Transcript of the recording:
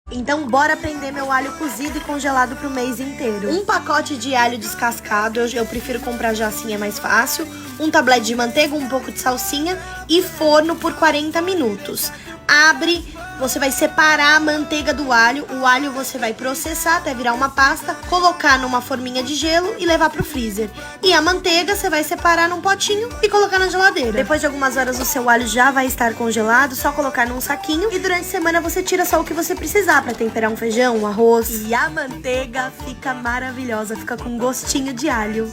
Então bora aprender meu alho cozido e congelado pro mês inteiro. Um pacote de alho descascado, eu prefiro comprar já assim, é mais fácil. Um tablete de manteiga, um pouco de salsinha e forno por 40 minutos. Abre, você vai separar a manteiga do alho. O alho você vai processar até virar uma pasta, colocar numa forminha de gelo e levar pro freezer. E a manteiga você vai separar num potinho e colocar na geladeira. Depois de algumas horas o seu alho já vai estar congelado, só colocar num saquinho e durante a semana você tira só o que você precisar para temperar um feijão, um arroz. E a manteiga fica maravilhosa, fica com gostinho de alho.